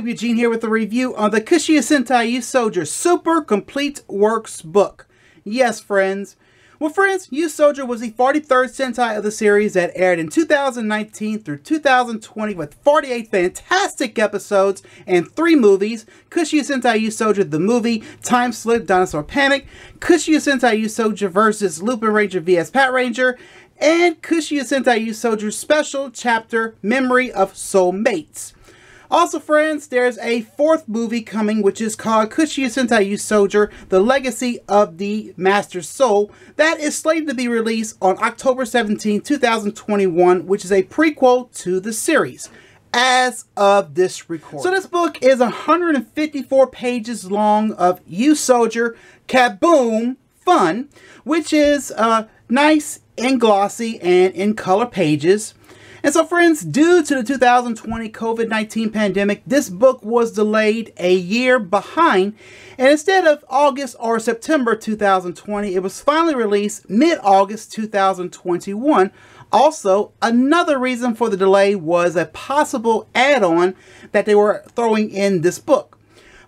YouTube, Eugene here with a review on the Kushiya Sentai Yusouger Super Complete Works book. Yes, friends. Well, friends, Yusouger was the 43rd Sentai of the series that aired in 2019 through 2020 with 48 fantastic episodes and 3 movies. Kushiya Sentai Yusouger the movie, Time Slip Dinosaur Panic, Kushiya Sentai Yusouger vs. Lupin Ranger vs. Pat Ranger, and Kushiya Sentai Yusouger Special Chapter Memory of Soulmates. Also, friends, there's a 4th movie coming, which is called Kushiya Sentai Yusouger, The Legacy of the Master Soul, that is slated to be released on October 17, 2021, which is a prequel to the series, as of this recording. So this book is 154 pages long of Yusouger Kaboom fun, which is nice and glossy and in color pages. And so, friends, due to the 2020 COVID-19 pandemic, this book was delayed a year behind, and instead of August or September 2020, it was finally released mid-August 2021. Also, another reason for the delay was a possible add-on that they were throwing in this book.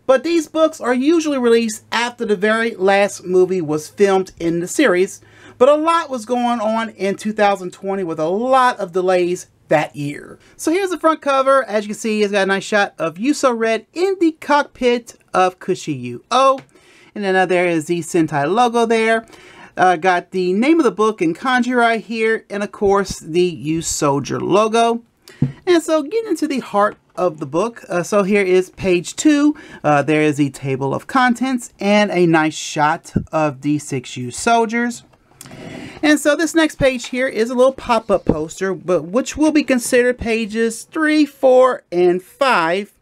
But these books are usually released after the very last movie was filmed in the series. But a lot was going on in 2020 with a lot of delays that year. So here's the front cover. As you can see, it's got a nice shot of Yuso Red in the cockpit of Kushiyu-Oh. And then there is the Sentai logo there. Got the name of the book in kanji right here. And of course, the Yusouger logo. And so getting into the heart of the book. So here is page 2. There is the table of contents and a nice shot of the 6 Yusougers. And so this next page here is a little pop-up poster, but which will be considered pages 3, 4, and 5.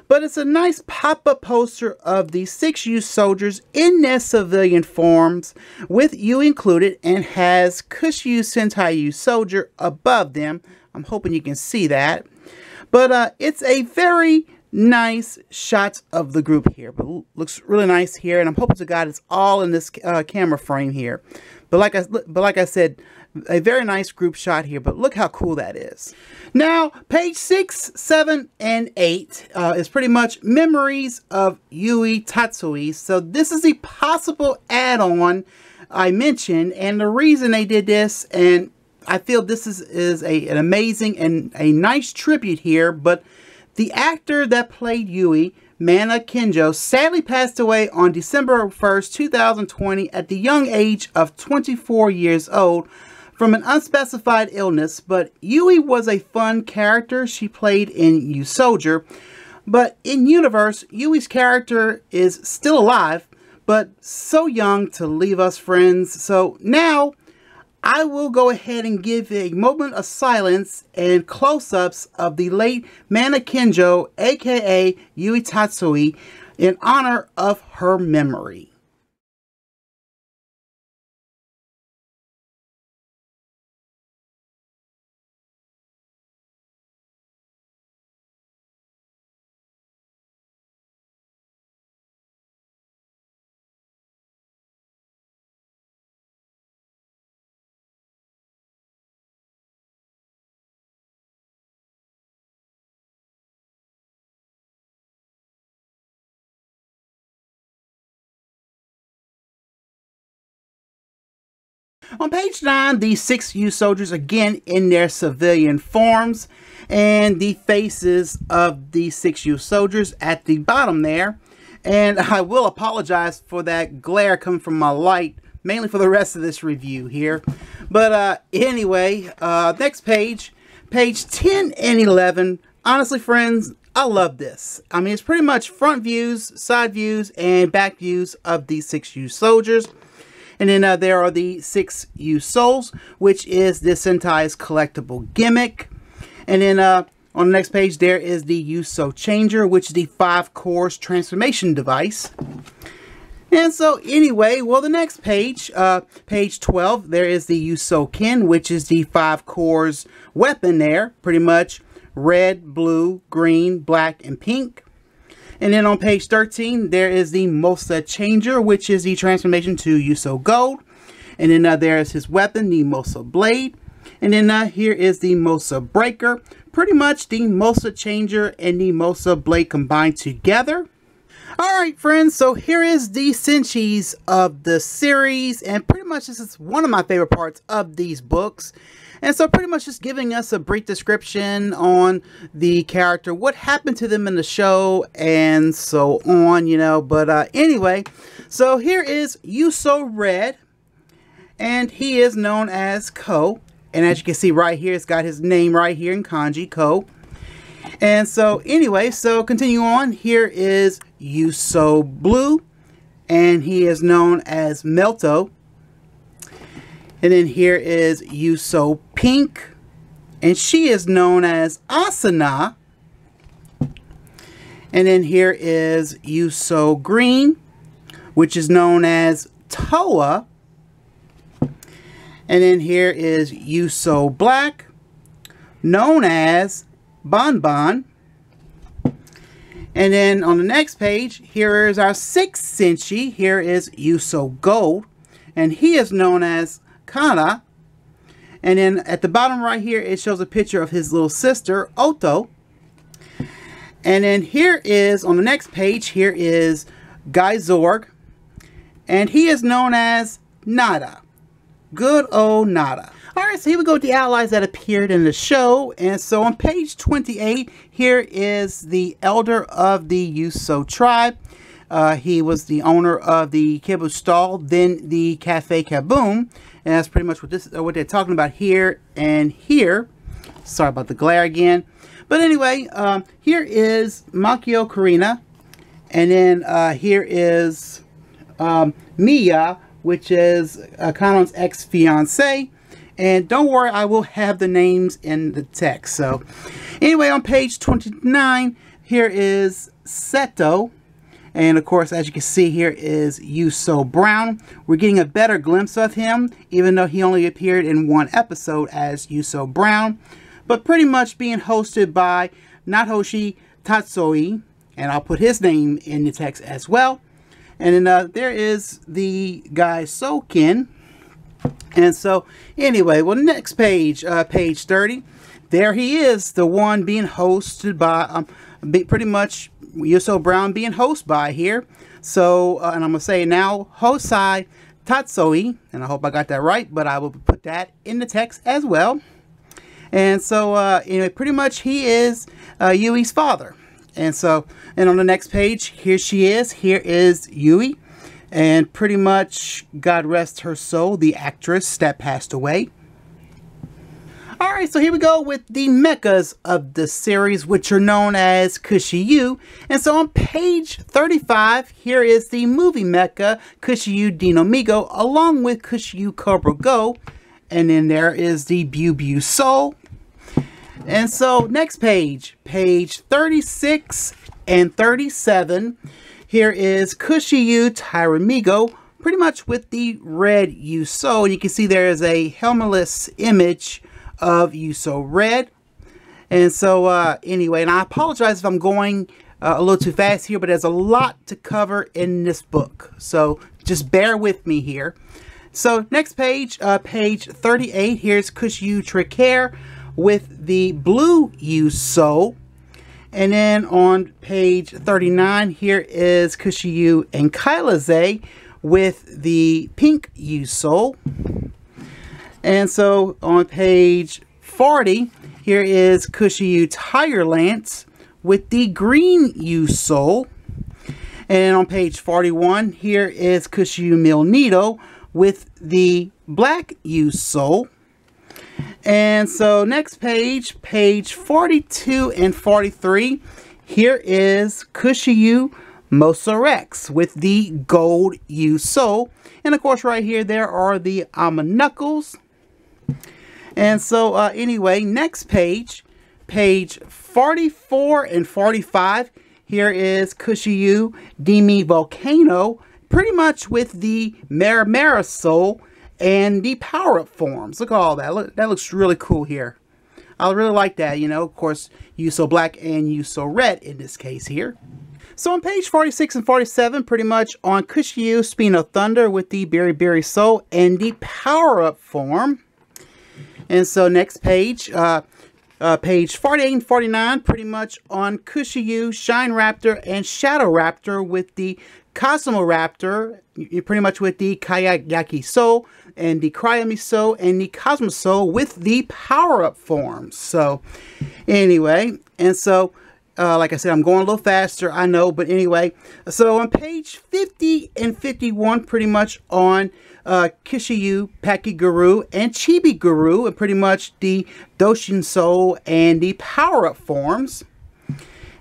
But it's a nice pop-up poster of the 6 Yusougers in their civilian forms, with you included, and has Kushiya Sentai Yusouger above them. I'm hoping you can see that. But it's a very nice shot of the group here, but looks really nice here, and I'm hoping to God it's all in this camera frame here. But like I said, a very nice group shot here, but look how cool that is. Now, page 6, 7, and 8 is pretty much memories of Yui Tatsui. So this is the possible add-on I mentioned, and the reason they did this, and I feel this is an amazing and a nice tribute here, but the actor that played Yui, Mana Kinjo, sadly passed away on December 1st, 2020 at the young age of 24 years old from an unspecified illness. But Yui was a fun character she played in Yusouger. But in universe, Yui's character is still alive, but so young to leave us, friends. So now I will go ahead and give a moment of silence and close-ups of the late Mana Kinjo, aka Yui Tatsui, in honor of her memory. On page 9, the 6 Yusougers again in their civilian forms, and the faces of the 6 Yusougers at the bottom there. And I will apologize for that glare coming from my light, mainly for the rest of this review here. But anyway, next page, page 10 and 11. Honestly, friends, I love this. I mean, it's pretty much front views, side views, and back views of the 6 Yusougers. And then there are the 6 Yusouls, which is this Sentai's collectible gimmick. And then on the next page, there is the Yusou Changer, which is the 5 cores transformation device. And so anyway, well, the next page, page 12, there is the Yusou Ken, which is the 5 cores weapon there. Pretty much red, blue, green, black, and pink. And then on page 13, there is the Mosa Changer, which is the transformation to Yusou Gold. And then there is his weapon, the Mosa Blade. And then here is the Mosa Breaker, pretty much the Mosa Changer and the Mosa Blade combined together. Alright friends, so here is the Senshis of the series, and pretty much this is one of my favorite parts of these books. And so pretty much just giving us a brief description on the character, what happened to them in the show, and so on, you know. But anyway, so here is Yuso Red, and he is known as Ko. And as you can see right here, it's got his name right here in kanji, Ko. And so anyway, so continue on, here is Yuso Blue, and he is known as Melto. And then here is Yuso Pink, and she is known as Asuna. And then here is Yuso Green, which is known as Toa. And then here is Yuso Black, known as Bonbon. And then on the next page, here is our 6th Senshi. Here is Yuso Gold, and he is known as Kana. And then at the bottom right here, it shows a picture of his little sister, Oto. And then here is, on the next page, here is Guy Zorg, and he is known as Nada. Good old Nada. Alright, so here we go with the allies that appeared in the show. And so on page 28, here is the elder of the Yuso tribe. He was the owner of the Kibu Stall, then the Cafe Kaboom. And that's pretty much what they're talking about here and here. Sorry about the glare again. But anyway, here is Makio Karina. And then here is Miya, which is Kanon's ex-fiancé. And don't worry, I will have the names in the text. So anyway, on page 29, here is Seto. And of course, as you can see, here is Yuso Brown. We're getting a better glimpse of him, even though he only appeared in one episode as Yuso Brown. But pretty much being hosted by Nahoshi Tatsoi. And I'll put his name in the text as well. And then there is the guy Soken. And so anyway, well, next page, page 30, there he is, the one being hosted by, pretty much Yuso Brown being hosted by here. So, and I'm going to say now, Hosai Tatsoi, and I hope I got that right, but I will put that in the text as well. And so, anyway, pretty much he is Yui's father. And so, and on the next page, here she is, here is Yui. And pretty much, God rest her soul, the actress that passed away. Alright, so here we go with the mechas of the series, which are known as Kushiyu. And so on page 35, here is the movie mecha, Kushiyu Dinomigo, along with Kushiyu Cobra Go. And then there is the Bubu Soul. And so next page, page 36 and 37. Here is Kushiyu Tyramigo, pretty much with the red Yuso. And you can see there is a helmetless image of Yuso Red. And so anyway, and I apologize if I'm going a little too fast here, but there's a lot to cover in this book. So just bear with me here. So next page, page 38, here's Kushiyu Tricaire with the blue Yuso. And then on page 39, here is Kushiyu and Kailaze with the pink Yuso. And so on page 40, here is Kushiyu Tiger Lance with the green Yuso. And on page 41, here is Kushiyu Milnito with the black Yuso. And so next page, page 42 and 43, here is Kushiyu Mosarex with the gold Yuso. And of course right here, there are the Knuckles. And so anyway, next page, page 44 and 45, here is Kushiyu Demi Volcano, pretty much with the Mera Soul and the power-up forms. Look at all that. Look, that looks really cool here. I really like that, you know, of course, Yuso Black and Yuso Red in this case here. So on page 46 and 47, pretty much on Kushiyu Spino Thunder with the Berry Soul and the power-up form. And so next page, Page 48 and 49, pretty much on Kushiyu, Shine Raptor, and Shadow Raptor with the Cosmo Raptor, pretty much with the Kayaki Soul, and the Cryami Soul, and the Cosmo Soul with the power-up forms. So, anyway, and so, like I said, I'm going a little faster, I know, but anyway. So, on page 50 and 51, pretty much on Kushiyu, Pakiguru, and Chibi Guru, and pretty much the Doshin Soul and the power-up forms.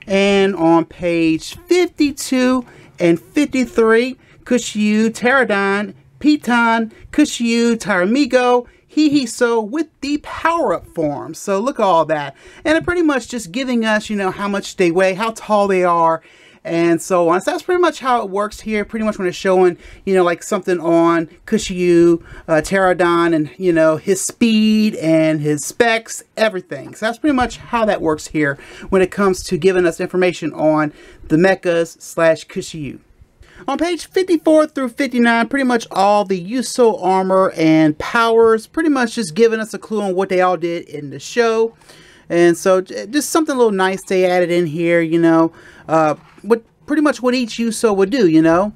And on page 52 and 53, Kushiyu, Pterodon, Piton, Kushiyu, Tyramigo, Hihiso with the power-up forms. So look at all that. And they're pretty much just giving us, you know, how much they weigh, how tall they are, and so on. So that's pretty much how it works here. Pretty much when it's showing, you know, like something on Kushiyu, Pterodon, and, you know, his speed and his specs, everything. So that's pretty much how that works here when it comes to giving us information on the mechas / Kushiyu. On page 54 through 59, pretty much all the Yuso armor and powers, pretty much just giving us a clue on what they all did in the show. And so just something a little nice they added in here, you know, pretty much what each Yuso would do, you know.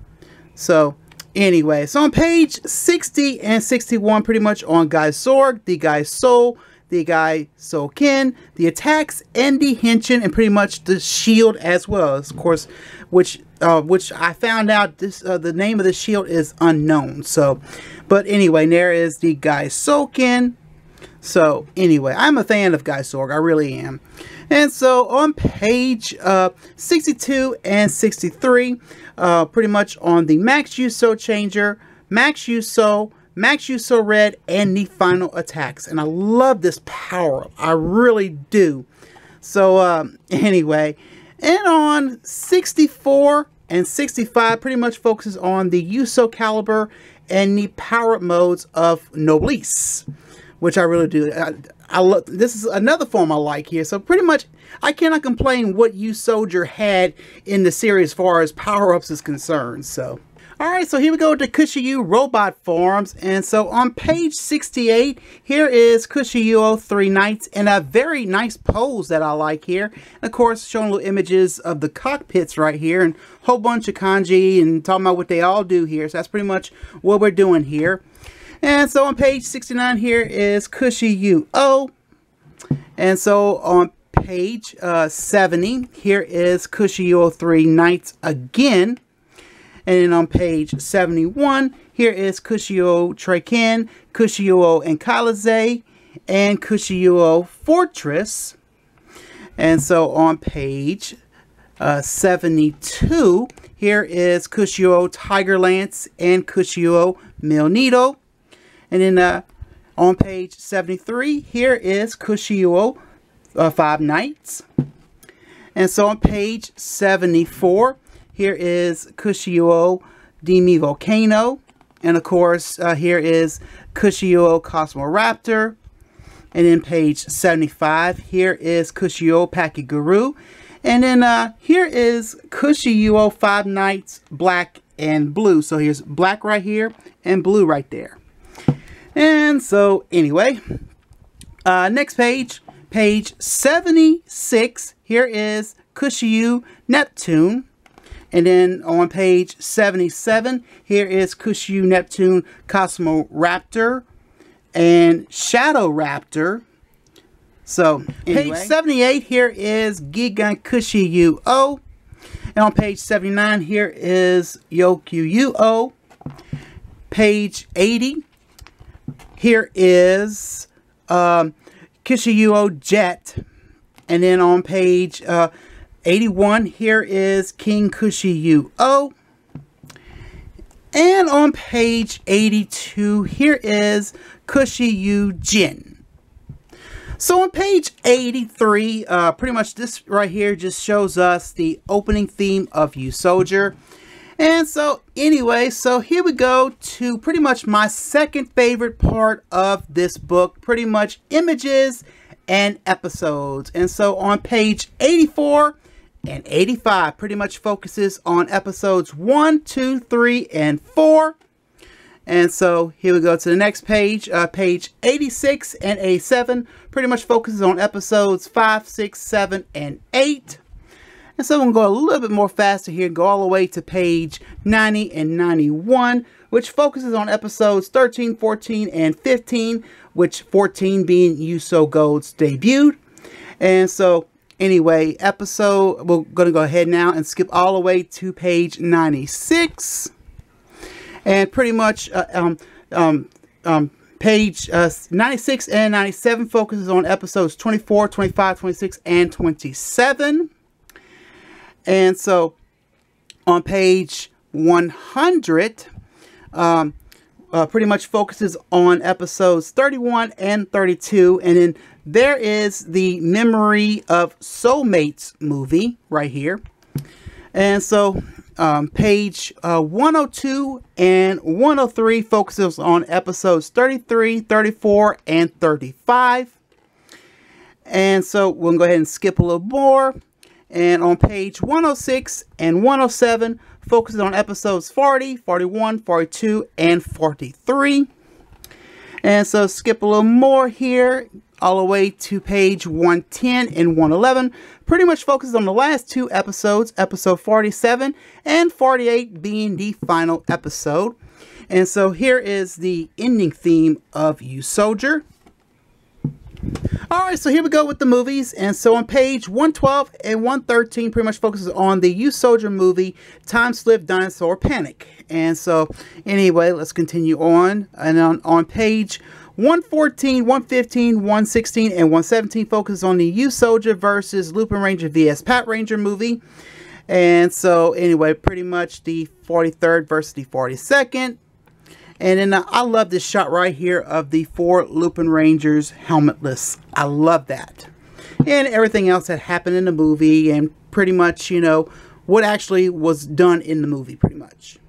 So anyway, so on page 60 and 61, pretty much on Guy Sorg, the Guy Soul, the Guy Soulkin, the attacks, and the Henshin, and pretty much the shield as well, of course, which I found out this the name of the shield is unknown. So, but anyway, there is the Guy Soulkin. So anyway, I'm a fan of Guy Sorg, I really am. And so on page 62 and 63, pretty much on the Max Yuso Changer, Max Yuso Red, and the final attacks. And I love this power up, I really do. So anyway, and on 64 and 65, pretty much focuses on the Yuso Caliber and the power-up modes of Noblesse, which I really do. I love. This is another form I like here. So pretty much, I cannot complain what Yusoulger had in the series as far as power-ups is concerned. So, all right. So here we go to Kushiyu robot forms. And so on page 68, here is Kushiyu 3 Knights in a very nice pose that I like here. And of course, showing little images of the cockpits right here and a whole bunch of kanji and talking about what they all do here. So that's pretty much what we're doing here. And so on page 69 here is Kushiyu. And so on page 70 here is Kushiyu 3 Knights again. And then on page 71 here is Kushiyu Traiken, Kushiyu Ankalaze, and Kushiyu Fortress. And so on page 72 here is Kushiyu Tiger Lance and Kushiyu Milnito. And then on page 73, here is Kushiyu 5 Knights. And so on page 74, here is Kushiyu Demi Volcano. And of course, here is Kushiyu Cosmo Raptor. And then page 75, here is Kushiyu Pakiguru. And then here is Kushiyu 5 Knights, black and blue. So here's black right here and blue right there. And so anyway, next page, page 76, here is Kushiyu Neptune. And then on page 77, here is Kushiyu Neptune Cosmo Raptor and Shadow Raptor. So anyway, page 78, here is Gigan Kushiyu O. And on page 79, here is Yokyu O. Page 80. Here is Kushiyu Jet. And then on page 81, here is King Kushiyu O. And on page 82, here is Kushiyu Jin. So on page 83, pretty much this right here just shows us the opening theme of Yusoulger. And so anyway, so here we go to pretty much my second favorite part of this book, pretty much images and episodes. And so on page 84 and 85 pretty much focuses on episodes 1, 2, 3, and 4. And so here we go to the next page. Page 86 and 87 pretty much focuses on episodes 5, 6, 7, and 8. And so we'll go a little bit more faster here, go all the way to page 90 and 91, which focuses on episodes 13, 14, and 15, which 14 being Yuso Gold's debut. And so anyway, we're going to go ahead now and skip all the way to page 96. And pretty much page 96 and 97 focuses on episodes 24, 25, 26, and 27. And so on page 100, pretty much focuses on episodes 31 and 32. And then there is the Memory of Soulmates movie right here. And so page 102 and 103 focuses on episodes 33, 34, and 35. And so we'll go ahead and skip a little more. And on page 106 and 107 focuses on episodes 40, 41, 42, and 43. And so skip a little more here, all the way to page 110 and 111. Pretty much focuses on the last two episodes, episode 47 and 48 being the final episode. And so here is the ending theme of Yusojr. Alright, so here we go with the movies. And so on page 112 and 113 pretty much focuses on the Yusojr movie, Time Slip Dinosaur Panic. And so anyway, let's continue on. And on page 114, 115, 116, and 117 focuses on the Yusojr versus Lupin Ranger vs. Pat Ranger movie. And so anyway, pretty much the 43rd versus the 42nd. And then I love this shot right here of the 4 Lupin Rangers helmetless. I love that. And everything else that happened in the movie and pretty much, you know, what actually was done in the movie pretty much.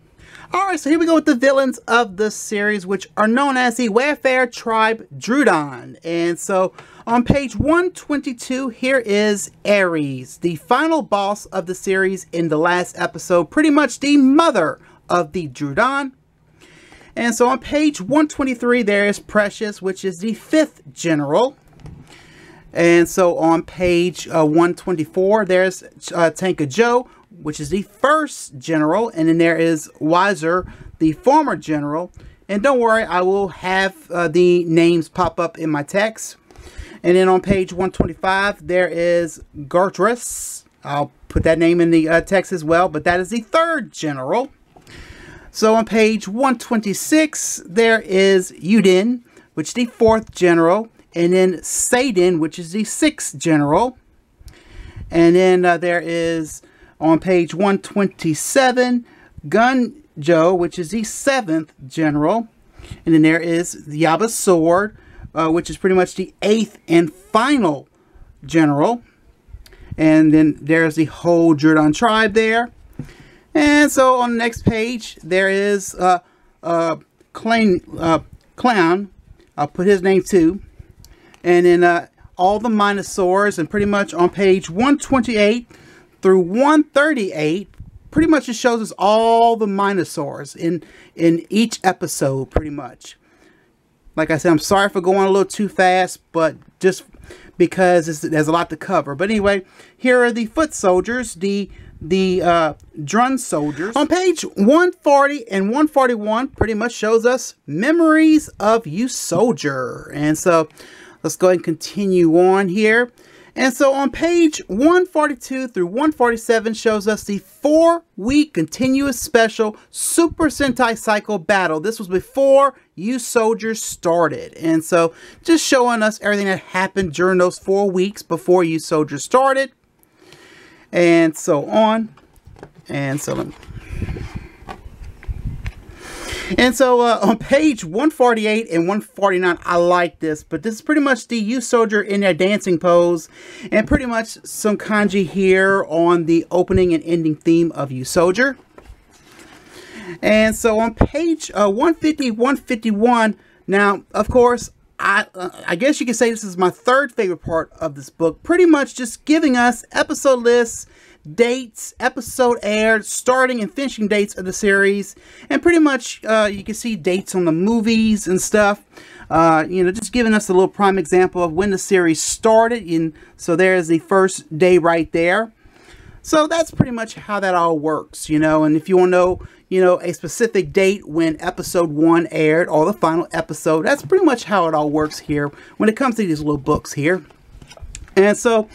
Alright, so here we go with the villains of the series, which are known as the Wayfarer Tribe Drudon. And so on page 122, here is Ares, the final boss of the series in the last episode, pretty much the mother of the Drudon. And so on page 123, there is Precious, which is the 5th general. And so on page 124, there's Tanka Joe, which is the 1st general. And then there is Wiser, the former general. And don't worry, I will have the names pop up in my text. And then on page 125, there is Gartrus. I'll put that name in the text as well, but that is the 3rd general. So on page 126, there is Yuden, which is the 4th general. And then Seiden, which is the 6th general. And then there is, on page 127, Gunjo, which is the 7th general. And then there is Yaba's Sword, which is pretty much the 8th and final general. And then there's the whole Drudon tribe there. And so on the next page, there is Clown. I'll put his name too. And then all the Minosaurs, and pretty much on page 128 through 138, pretty much it shows us all the Minosaurs in each episode, pretty much. Like I said, I'm sorry for going a little too fast, but just because there's a lot to cover. But anyway, here are the foot soldiers, the Drun soldiers. On page 140 and 141 pretty much shows us Memories of Yusojr. And so let's go ahead and continue on here. And so on page 142 through 147 shows us the 4-week continuous special Super Sentai Cycle battle. This was before Yusojr started. And so just showing us everything that happened during those 4 weeks before Yusojr started. And so on. And so on page 148 and 149, I like this, but this is pretty much the Yusojr in their dancing pose, and pretty much some kanji here on the opening and ending theme of Yusojr. And so on page 150, 151, now, of course, I guess you could say this is my 3rd favorite part of this book. Pretty much just giving us episode lists, dates, episode aired, starting and finishing dates of the series, and pretty much you can see dates on the movies and stuff. You know, just giving us a little prime example of when the series started. And so there's the first day right there. So that's pretty much how that all works, you know. And if you want to know, you know, a specific date when episode 1 aired or the final episode, that's pretty much how it all works here when it comes to these little books here. And so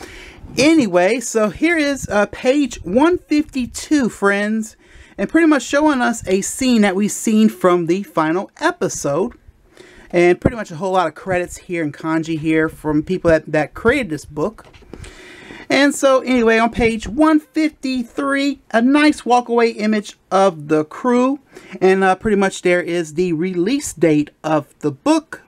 anyway, so here is page 152, friends, and pretty much showing us a scene that we've seen from the final episode. And pretty much a whole lot of credits here and kanji here from people that created this book. And so anyway, on page 153, a nice walkaway image of the crew. And pretty much there is the release date of the book.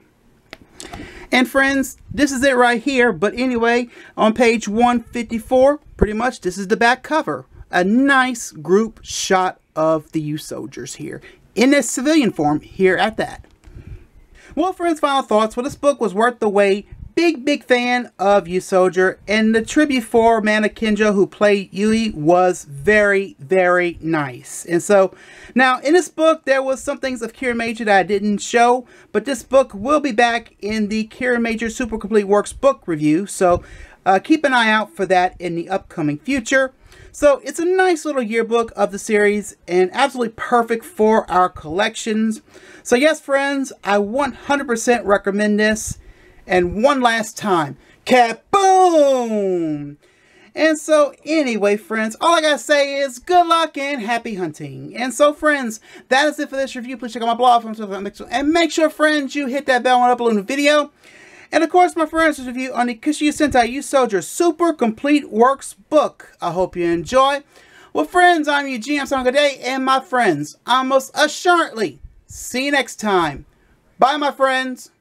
And friends, this is it right here. But anyway, on page 154, pretty much this is the back cover. A nice group shot of the U-Soldiers here in their civilian form here at that. Well, friends, final thoughts. Well, this book was worth the wait. Big fan of U-Soldier, and the tribute for Mana Kinjo, who played Yui, was very nice. And so now in this book there was some things of Kiramager that I didn't show, but this book will be back in the Kiramager Super Complete Works book review, so keep an eye out for that in the upcoming future. So it's a nice little yearbook of the series and absolutely perfect for our collections. So yes, friends, I 100% recommend this. And one last time, kaboom! And so anyway, friends, all I gotta say is good luck and happy hunting. And so, friends, that is it for this review. Please check out my blog and make sure, friends, you hit that bell when I upload a new video. And of course, my friends, this review on the Kushiya Sentai U-Soldier Super Complete Works book. I hope you enjoy. Well, friends, I'm Eugene. I'm saying good day, and my friends, I most assuredly see you next time. Bye, my friends.